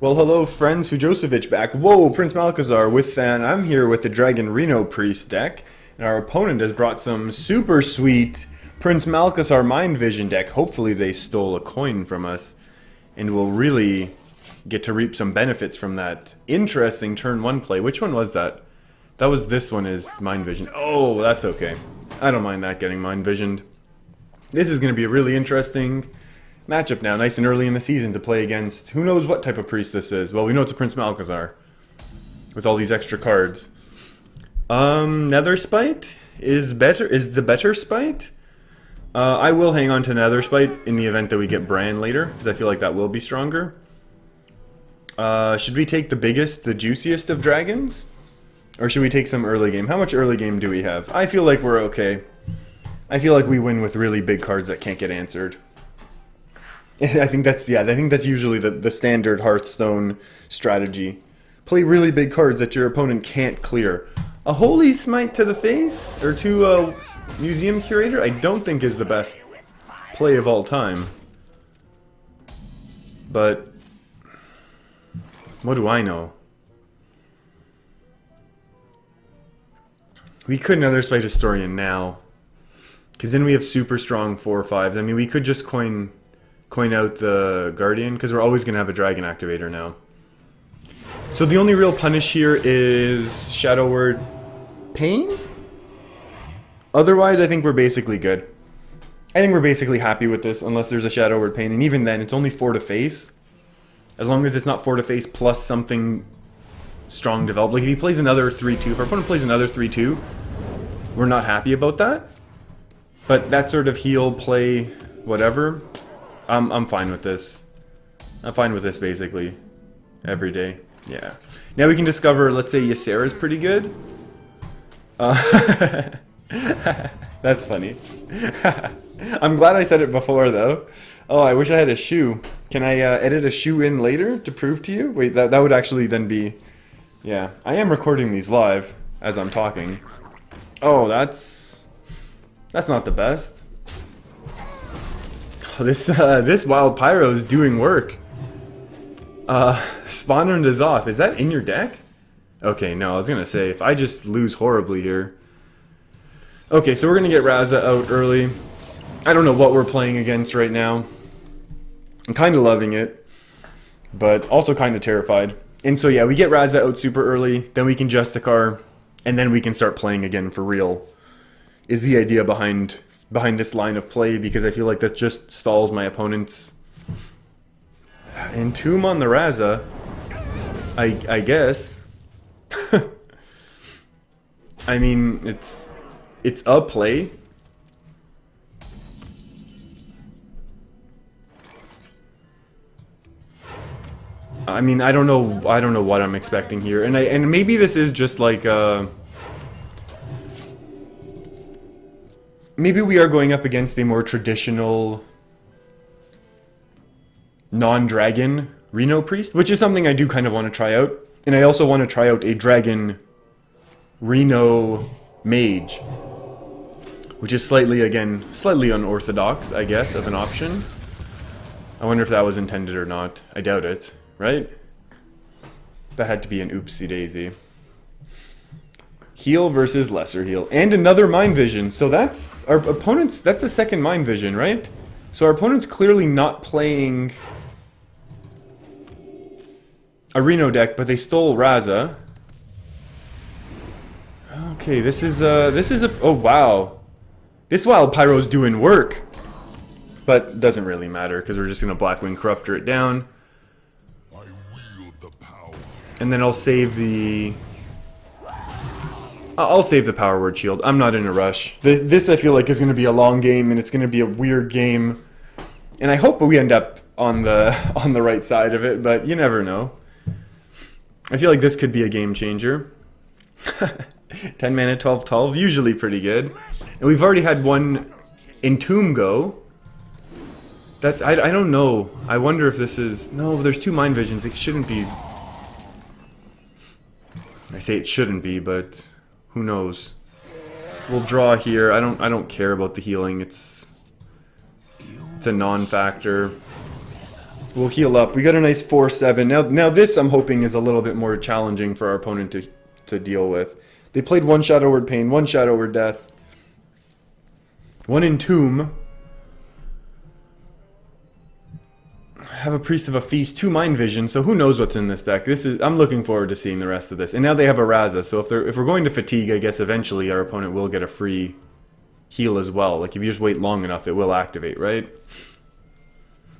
Well, hello, friends. Hujosevich back. Whoa, Prince Malchezaar with that. I'm here with the Dragon Reno Priest deck, and our opponent has brought some super sweet Prince Malchezaar Mind Vision deck. Hopefully, they stole a coin from us, and we'll really get to reap some benefits from that interesting turn one play. Which one was that? That was this one is Mind Vision. Oh, that's okay. I don't mind that getting Mind Visioned. This is going to be a really interesting matchup now, nice and early in the season to play against who knows what type of priest this is. Well, we know it's a Prince Malchezaar with all these extra cards. Nether Spite is the better Spite. I will hang on to Nether Spite in the event that we get Bran later, because I feel like that will be stronger. Should we take the biggest, the juiciest of dragons? Or should we take some early game? How much early game do we have? I feel like we're okay. I feel like we win with really big cards that can't get answered. I think that's usually the standard Hearthstone strategy. Play really big cards that your opponent can't clear. A Holy Smite to the face or to a Museum Curator I don't think is the best play of all time. But what do I know? We could Nether Spite Historian now, because then we have super strong 4/5s. I mean, we could just coin out the Guardian, because we're always going to have a Dragon Activator now. So the only real punish here is Shadow Word Pain? Otherwise, I think we're basically good. I think we're basically happy with this, unless there's a Shadow Word Pain, and even then, it's only 4 to face. As long as it's not 4 to face plus something strong developed. Like, if he plays another 3-2, if our opponent plays another 3-2, we're not happy about that. But that sort of heal, play, whatever, I'm fine with this. I'm fine with this basically every day. Yeah. Now we can discover, let's say Ysera's pretty good. That's funny. I'm glad I said it before though. Oh, I wish I had a shoe. Can I edit a shoe in later to prove to you? Wait, that would actually then be... Yeah, I am recording these live as I'm talking. Oh, that's not the best. This Wild Pyro is doing work. Spawnrend is off. Is that in your deck? Okay, no, I was gonna say, if I just lose horribly here. Okay, so we're gonna get Raza out early. I don't know what we're playing against right now. I'm kinda loving it, but also kinda terrified. And so yeah, we get Raza out super early, then we can Justicar, and then we can start playing again for real. Is the idea behind this line of play, because I feel like that just stalls my opponent's Entomb on the Raza, I guess. I mean, it's a play. I mean, I don't know what I'm expecting here, and maybe this is just like maybe we are going up against a more traditional non-dragon Reno Priest, which is something I do kind of want to try out. And I also want to try out a Dragon Reno Mage, which is slightly unorthodox, I guess, of an option. I wonder if that was intended or not. I doubt it, right? That had to be an oopsie daisy. Heal versus lesser heal. And another Mind Vision. So that's our opponent's, that's a second Mind Vision, right? So our opponent's clearly not playing a Reno deck, but they stole Raza. Okay, this is a oh wow. This Wild Pyro's doing work. But doesn't really matter, because we're just gonna Blackwing Corruptor it down. And then I'll save the Power Word Shield. I'm not in a rush. This I feel like is going to be a long game, and it's going to be a weird game. And I hope we end up on the right side of it, but you never know. I feel like this could be a game changer. 10 mana, 12/12, usually pretty good. And we've already had one Entomb go. I don't know. I wonder if this is... No, there's 2 Mind Visions. It shouldn't be... I say it shouldn't be, but who knows? We'll draw here. I don't care about the healing. It's a non-factor. We'll heal up. We got a nice 4-7. Now this I'm hoping is a little bit more challenging for our opponent to deal with. They played 1 Shadow Word Pain, 1 Shadow Word Death, 1 Entomb. Have a Priest of a Feast, 2 Mind Vision, so who knows what's in this deck. I'm looking forward to seeing the rest of this. And now they have a Raza, so if we're going to Fatigue, I guess eventually our opponent will get a free heal as well. Like if you just wait long enough, it will activate, right?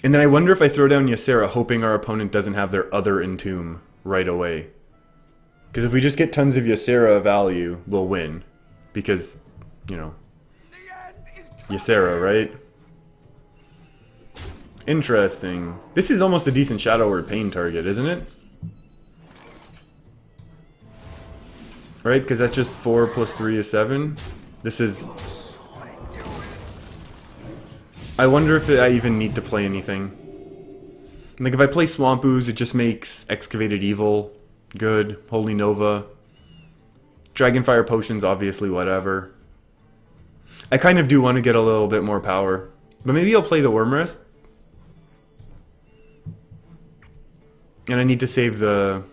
And then I wonder if I throw down Ysera, hoping our opponent doesn't have their other Entomb right away. Because if we just get tons of Ysera value, we'll win. Because, you know, Ysera, right? Interesting. This is almost a decent Shadow Word Pain target, isn't it? Right? Because that's just 4 plus 3 is 7. This is... I wonder if I even need to play anything. Like, if I play Swamp Ooze, it just makes Excavated Evil good. Holy Nova. Dragonfire Potions, obviously, whatever. I kind of do want to get a little bit more power. But maybe I'll play the Wormrest. And I need to save the...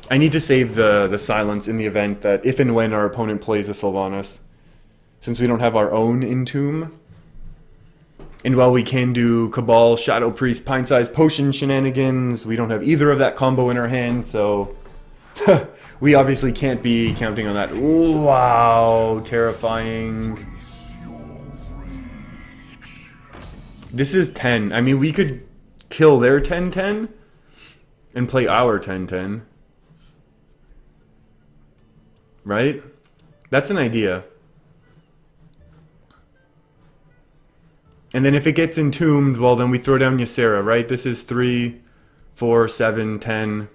the silence in the event that if and when our opponent plays a Sylvanas. Since we don't have our own Entomb. And while we can do Cabal, Shadow Priest, Pint-Sized Potion shenanigans, we don't have either of that combo in our hand, so... we obviously can't be counting on that. Ooh, wow, terrifying. This is 10. I mean, we could kill their 10-10 and play our 10-10. Right? That's an idea. And then if it gets entombed, well, then we throw down Ysera, right? This is 3, 4, 7, 10.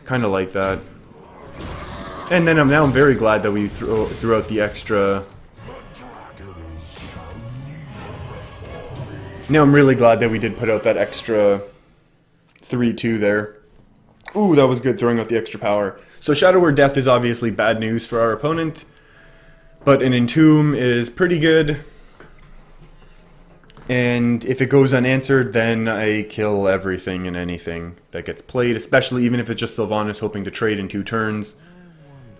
Kind of like that. And then I'm very glad that we threw out the extra... Now I'm really glad that we did put out that extra 3-2 there. Ooh, that was good, throwing out the extra power. So Shadow Word Death is obviously bad news for our opponent. But an Entomb is pretty good. And if it goes unanswered, then I kill everything and anything that gets played, especially even if it's just Sylvanas hoping to trade in 2 turns.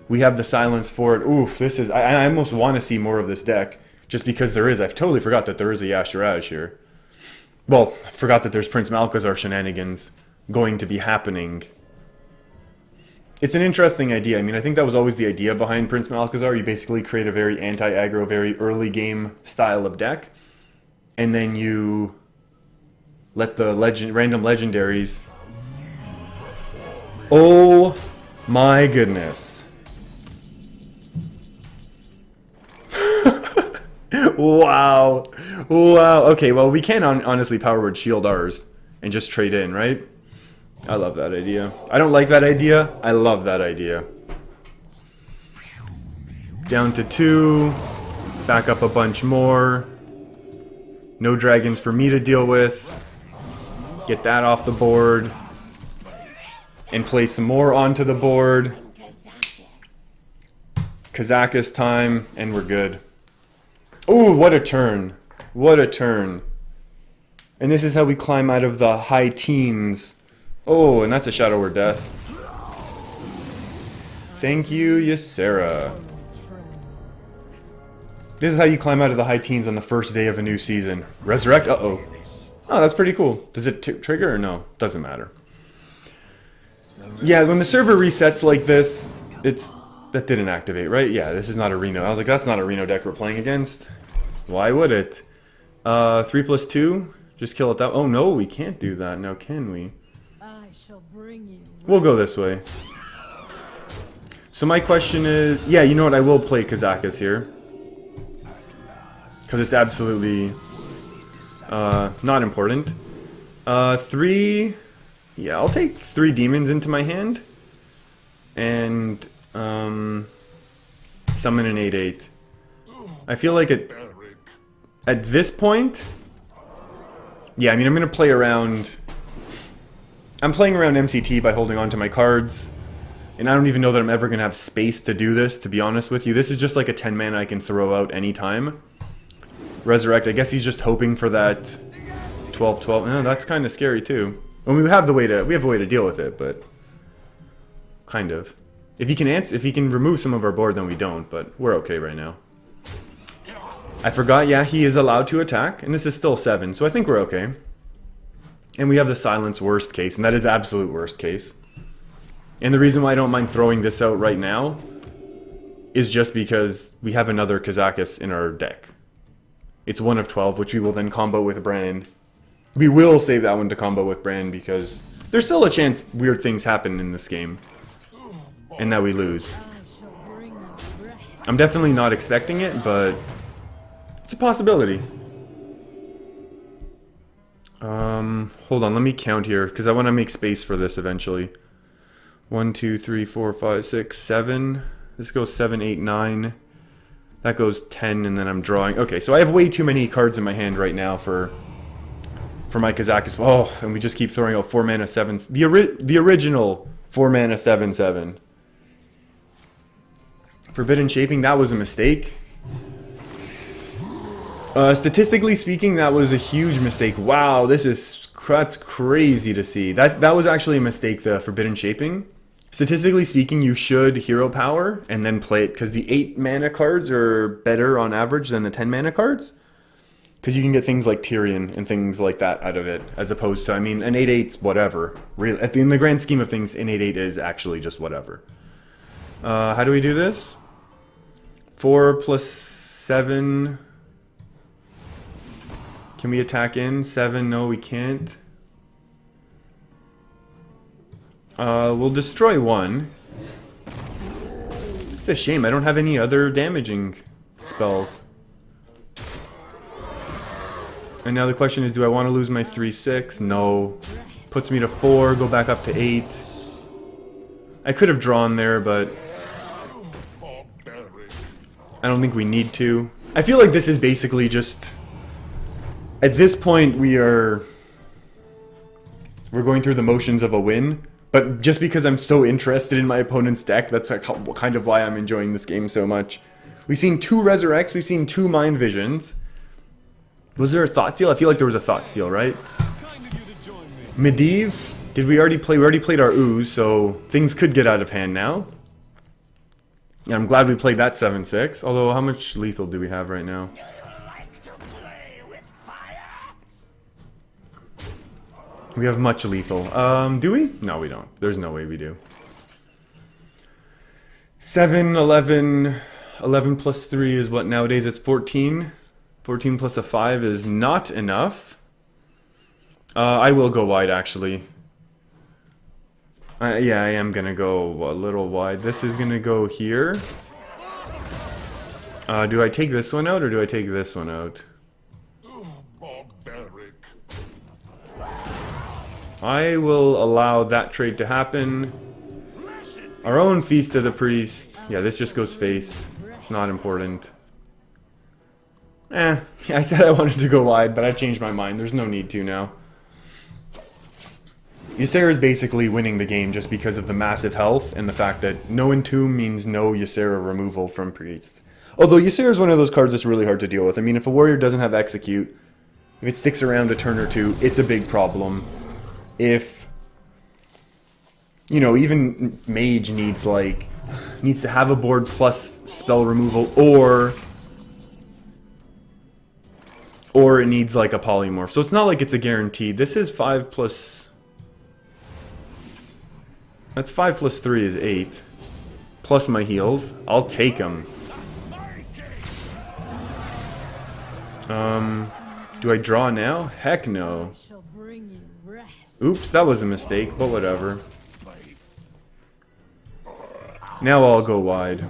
We have the silence for it. Oof, this is... I almost want to see more of this deck, just because there is. I've totally forgot that there is a Yashiraj here. Well, I forgot that there's Prince Malchezaar shenanigans going to be happening. It's an interesting idea. I mean, I think that was always the idea behind Prince Malchezaar. You basically create a very anti-aggro, very early game style of deck. And then you let the random legendaries... Oh my goodness. Wow. Wow. Okay, well, we can honestly Power Word Shield ours and just trade in, right? I love that idea. I don't like that idea. I love that idea. Down to 2. Back up a bunch more. No dragons for me to deal with. Get that off the board. And play some more onto the board. Kazakus time, and we're good. Ooh, what a turn. What a turn. And this is how we climb out of the high teens. Oh, and that's a Shadow Word Death. Thank you, Ysera. This is how you climb out of the high teens on the first day of a new season. Resurrect? Uh-oh. Oh, that's pretty cool. Does it trigger or no? Doesn't matter. Yeah, when the server resets like this, that didn't activate, right? Yeah, this is not a Reno. I was like, that's not a Reno deck we're playing against. Why would it? 3 plus 2? Just kill it that... Oh, no, we can't do that now, can we? I shall bring you. We'll go this way. So my question is... Yeah, you know what? I will play Kazakus here. Because it's absolutely... not important. 3... Yeah, I'll take 3 demons into my hand. And... summon an 8/8. I feel like at this point... Yeah, I mean, I'm going to play around... I'm playing around MCT by holding on to my cards. And I don't even know that I'm ever going to have space to do this, to be honest with you. This is just like a 10 mana I can throw out anytime. Resurrect, I guess he's just hoping for that 12, 12. No, that's kind of scary too. And we have a way to deal with it, but kind of. If he can remove some of our board, then we don't. But we're okay right now. I forgot. Yeah, he is allowed to attack, and this is still 7, so I think we're okay. And we have the silence worst case, and that is absolute worst case. And the reason why I don't mind throwing this out right now is just because we have another Kazakis in our deck. It's 1 of 12, which we will then combo with Bran. We will save that one to combo with Bran because there's still a chance weird things happen in this game. And that we lose. I'm definitely not expecting it, but it's a possibility. Hold on, let me count here, because I want to make space for this eventually. 1, 2, 3, 4, 5, 6, 7. This goes 7, 8, 9. That goes 10, and then I'm drawing. Okay, so I have way too many cards in my hand right now for my Kazakis. Oh, and we just keep throwing out 4 mana 7s. The original 4 mana 7/7. Forbidden Shaping, that was a mistake. Statistically speaking, that was a huge mistake. Wow, that's crazy to see. That was actually a mistake, the Forbidden Shaping. Statistically speaking, you should hero power and then play it, because the 8 mana cards are better on average than the 10 mana cards. Because you can get things like Tyrion and things like that out of it, as opposed to, I mean, an 8/8's whatever. Really, in the grand scheme of things, an 8/8 is actually just whatever. How do we do this? 4 plus 7. Can we attack in? 7, no we can't. We'll destroy 1. It's a shame, I don't have any other damaging spells. And now the question is, do I want to lose my 3/6? No. Puts me to 4, go back up to 8. I could have drawn there, but I don't think we need to. I feel like this is basically just... At this point, we're going through the motions of a win. But just because I'm so interested in my opponent's deck, that's kind of why I'm enjoying this game so much. We've seen 2 Resurrects, we've seen 2 Mind Visions. Was there a Thought Steal? I feel like there was a Thought Steal, right? Medivh, did we already play? We already played our Ooze, so things could get out of hand now. And I'm glad we played that 7/6. Although, how much lethal do we have right now? We have much lethal. Do we? No, we don't. There's no way we do. 7, 11, 11 plus 3 is what nowadays? It's 14. 14 plus a 5 is not enough. I will go wide, actually. Yeah, I am going to go a little wide. This is going to go here. Do I take this one out, or do I take this one out? I will allow that trade to happen. Our own Feast of the Priest. Yeah, this just goes face. It's not important. I said I wanted to go wide, but I changed my mind. There's no need to now. Ysera is basically winning the game just because of the massive health and the fact that no Entomb means no Ysera removal from Priest. Although Ysera is one of those cards that's really hard to deal with. I mean, if a warrior doesn't have Execute, if it sticks around a turn or two, it's a big problem. If, you know, even Mage needs to have a board plus spell removal, or it needs like a polymorph. So it's not like it's a guaranteed. This is 5 plus... That's 5 plus 3 is 8. Plus my heals. I'll take them. Do I draw now? Heck no. Oops, that was a mistake, but whatever. Now I'll go wide.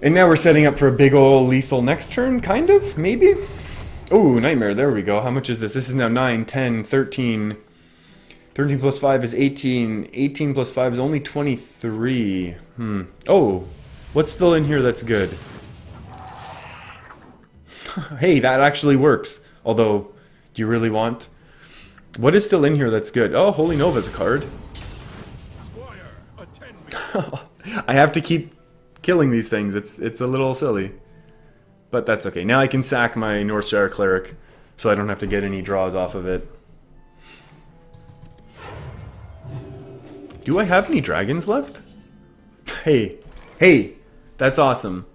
And now we're setting up for a big ol' lethal next turn, kind of? Maybe? Oh, Nightmare, there we go. How much is this? This is now 9, 10, 13. 13 plus 5 is 18. 18 plus 5 is only 23. Oh, what's still in here that's good? Hey, that actually works. Although, do you really want... What is still in here that's good? Oh, Holy Nova's card. I have to keep killing these things. It's a little silly. But that's okay. Now I can sack my Northshire Cleric, so I don't have to get any draws off of it. Do I have any dragons left? Hey, that's awesome.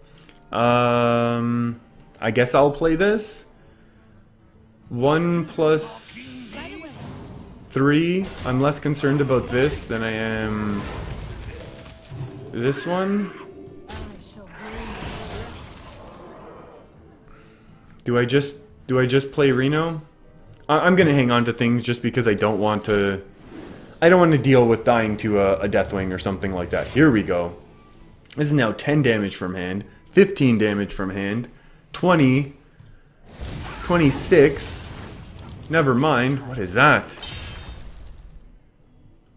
I guess I'll play this. 1 plus 3. I'm less concerned about this than I am this one. Do I just play Reno? I'm gonna hang on to things just because I don't want to deal with dying to a Deathwing or something like that. Here we go. This is now 10 damage from hand, 15 damage from hand, 20, 26. Never mind. What is that?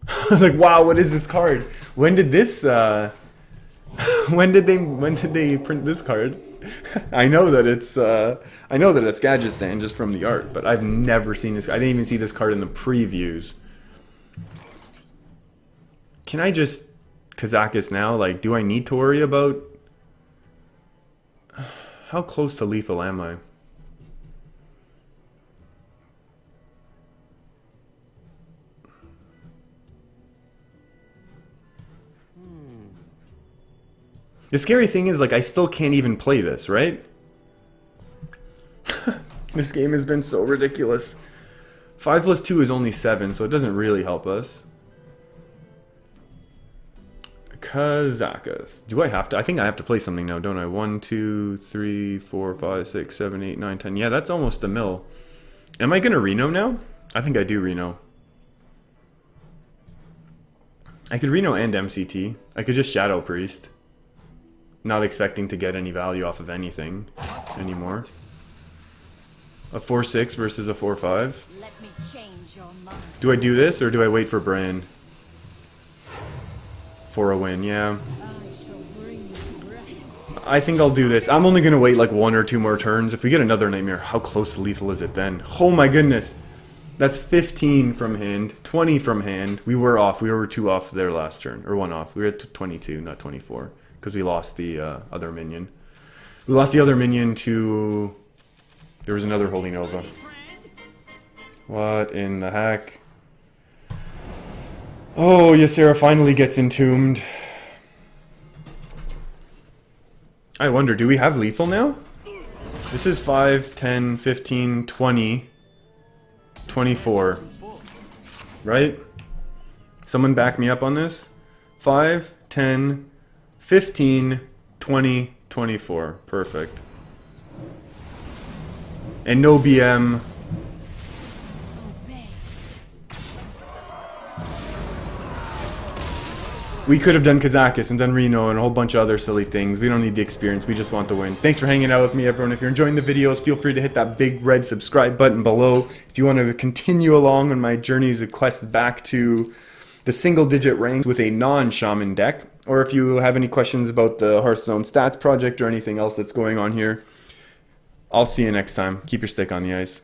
I was like, wow, what is this card? When did this when did they print this card? I know that it's Gadgetzan just from the art, but I've never seen this. I didn't even see this card in the previews. Can I just Kazakus now? Like, do I need to worry about how close to lethal am I? The scary thing is, like, I still can't even play this, right? This game has been so ridiculous. 5 plus 2 is only 7, so it doesn't really help us. Kazakus. Do I have to? I think I have to play something now, don't I? 1, 2, 3, 4, 5, 6, 7, 8, 9, 10. Yeah, that's almost a mill. Am I going to Reno now? I think I do Reno. I could Reno and MCT. I could just Shadow Priest. Not expecting to get any value off of anything anymore. A 4-6 versus a 4-5. Let me change your mind. Do I do this or do I wait for Bran? For a win, yeah. I shall bring you rest. I think I'll do this. I'm only gonna wait like 1 or 2 more turns. If we get another Nightmare, how close to lethal is it then? Oh my goodness. That's 15 from hand, 20 from hand. We were off. We were 2 off there last turn. Or 1 off. We were at 22, not 24. Because we lost the other minion. We lost the other minion to... There was another Holy Nova. What in the heck? Oh, Ysera finally gets entombed. I wonder, do we have lethal now? This is 5, 10, 15, 20, 24. Right? Someone back me up on this? 5, 10, 15, 20, 24. Perfect. And no BM. We could have done Kazakus and done Reno and a whole bunch of other silly things. We don't need the experience. We just want the win. Thanks for hanging out with me, everyone. If you're enjoying the videos, feel free to hit that big red subscribe button below. If you want to continue along on my journeys and quests back to the single-digit ranks with a non-shaman deck, or if you have any questions about the Hearthstone stats project or anything else that's going on here, I'll see you next time. Keep your stick on the ice.